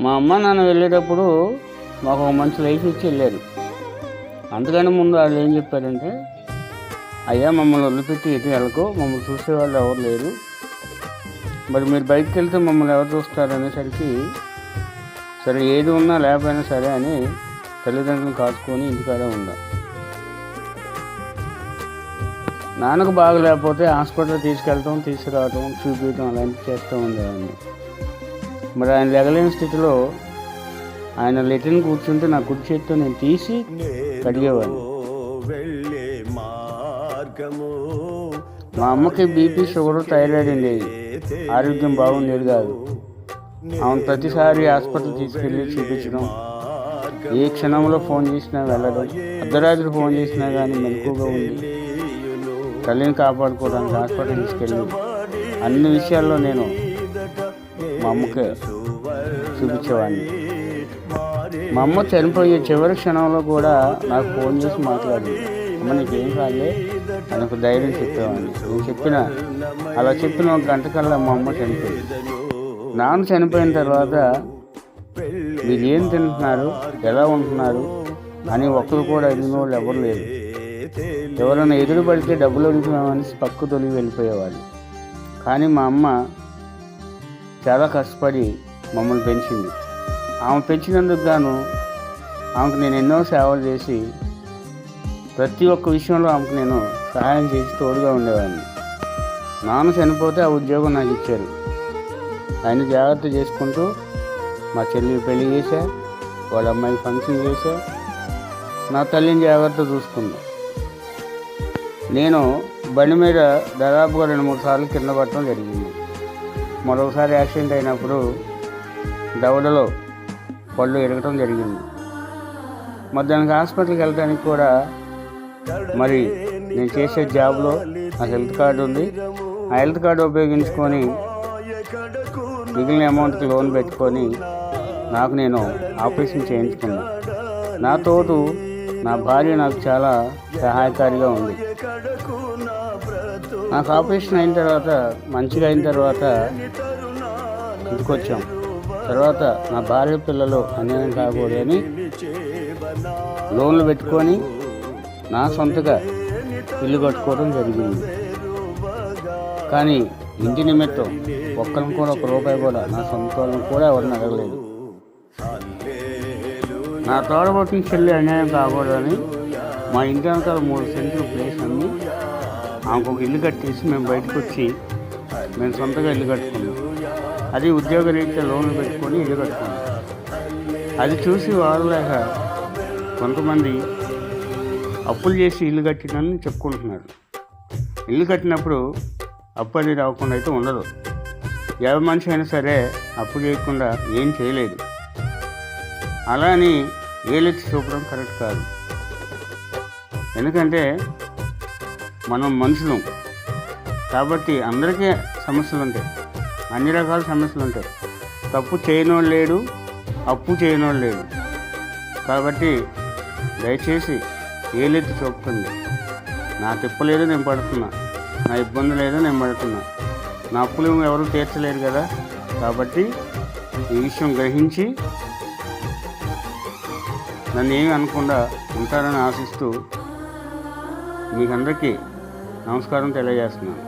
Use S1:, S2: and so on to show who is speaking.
S1: మా అమ్మ నాన్న వెళ్ళేటప్పుడు మాకు ఒక మంచి లైఫ్ ఇచ్చి వెళ్ళారు. అంతకన్నా ముందు వాళ్ళు ఏం చెప్పారంటే, అయ్యా మమ్మల్ని వదిలిపెట్టి ఎటు వెళ్ళకు, మమ్మల్ని చూసేవాళ్ళు ఎవరు లేరు, మరి మీరు బయటకు వెళ్తే మమ్మల్ని ఎవరు చూస్తారు అనేసరికి, సరే ఏది ఉన్నా లేకపోయినా సరే అని తల్లిదండ్రులను కాచుకొని ఇంటికాడ ఉందా. నాన్నకు బాగా లేకపోతే హాస్పిటల్ తీసుకెళ్ళటం, తీసుకురావటం, చూపించడం అలాంటివి చేస్తూ ఉండేవాడిని. మరి ఆయన లెగలేని స్థితిలో ఆయన లెట్రిన్ కూర్చుంటే నా కుడి చేతితో నేను తీసి కడిగేవాడిని. మా అమ్మకి బీపీ, షుగర్, థైరాయిడ్ ఉండేది. ఆరోగ్యం బాగుండేది కాదు. ఆమెను ప్రతిసారి హాస్పిటల్ తీసుకెళ్ళి చూపించడం, ఏ క్షణంలో ఫోన్ చేసినా వెళ్ళడం, అర్ధరాత్రి ఫోన్ చేసినా కానీ మెలకువగా ఉంది తల్లిని కాపాడుకోవడానికి హాస్పిటల్ తీసుకెళ్ళి అన్ని విషయాల్లో నేను మా అమ్మకి చూపించేవాడిని. మా అమ్మ చనిపోయే చివరి క్షణంలో కూడా నాకు ఫోన్ చేసి మాట్లాడింది. అమ్మ నీకేం కాలే అని ఒక ధైర్యం చెప్పేవాడిని. నేను అలా చెప్పిన ఒక గంట కల్లా మా అమ్మ చనిపోయింది. నాన్న చనిపోయిన తర్వాత మీరు ఏం తింటున్నారు, ఎలా ఉంటున్నారు అని ఒక్కరు కూడా అడిగిన వాళ్ళు ఎవరు లేరు. ఎవరైనా ఎదురు పడితే డబ్బులు అడుగుతున్నామని పక్కు తొలిగి వెళ్ళిపోయేవాళ్ళు. కానీ మా అమ్మ చాలా కష్టపడి మమ్మల్ని పెంచింది. ఆమె పెంచినందుకు గాను ఆమెకు నేను ఎన్నో సేవలు చేసి ప్రతి ఒక్క విషయంలో ఆమెకు నేను సహాయం చేసి తోడుగా ఉండేవాడిని. నాన్న చనిపోతే ఆ ఉద్యోగం నాకు ఇచ్చారు. ఆయన జాగ్రత్త చేసుకుంటూ మా చెల్లి పెళ్లి చేశా, వాళ్ళ అమ్మాయికి ఫంక్షన్ చేశా, నా తల్లిని జాగ్రత్త చూసుకున్నా. నేను బండి మీద దాదాపుగా 2-3 సార్లు కింద పడటం జరిగింది. మరొకసారి యాక్సిడెంట్ అయినప్పుడు దవడలో పళ్ళు ఎరగటం జరిగింది. మరి దానికి హాస్పిటల్కి వెళ్ళడానికి కూడా మరి నేను చేసే జాబ్లో నాకు హెల్త్ కార్డు ఉంది. ఆ హెల్త్ కార్డు ఉపయోగించుకొని మిగిలిన అమౌంట్కి లోన్ పెట్టుకొని నాకు నేను ఆపరేషన్ చేయించుకున్నాను. నా తోడు నా భార్య నాకు చాలా సహాయకారిగా ఉంది. నాకు ఆపరేషన్ అయిన తర్వాత మంచిగా అయిన తర్వాత ఇంటికొచ్చాం. తర్వాత నా భార్య పిల్లలు అన్యాయం కాకూడదని లోన్లు పెట్టుకొని నా సొంతగా ఇల్లు కట్టుకోవడం జరిగింది. కానీ ఇంటి నిమిత్తం ఒక్కరికి కూడా ₹1 కూడా నా సొంత వాళ్ళని కూడా ఎవరిని అడగలేదు. నా తోడబుట్టిన చెల్లి అన్యాయం కాకూడదని మా ఇంటి వెనకాల 3 సెంట్లు ప్లేస్ అన్ని ఆమెకు ఒక ఇల్లు కట్టేసి మేము బయటకు వచ్చి మేము సొంతగా ఇల్లు కట్టుకున్నాం. అది ఉద్యోగ రీత్యా లోన్లు పెట్టుకొని ఇల్లు కట్టుకున్నాం. అది చూసి వారలేక కొంతమంది అప్పులు చేసి ఇల్లు కట్టినని చెప్పుకుంటున్నారు. ఇల్లు కట్టినప్పుడు అప్పు అనేది రాకుండా అయితే ఉండదు. ఏ మనిషి అయినా సరే అప్పు చేయకుండా ఏం చేయలేదు. అలా అని ఏలెత్తి చూపడం కరెక్ట్ కాదు. ఎందుకంటే మనం మనుషులం కాబట్టి అందరికీ సమస్యలు ఉంటాయి, అన్ని రకాల సమస్యలు ఉంటాయి. తప్పు చేయనోడు లేడు, అప్పు చేయనోడు లేడు. కాబట్టి దయచేసి ఏలెత్తి చూపుతుంది. నా తిప్పలేదు నేను పడుతున్నా, నా ఇబ్బంది లేదు నేను పడుతున్నా, నా అప్పులు ఎవరు తీర్చలేరు కదా. కాబట్టి ఈ విషయం గ్రహించి నన్ను ఏమి అనకుండా ఉంటారని ఆశిస్తూ మీకందరికీ నమస్కారం తెలియజేస్తున్నాను.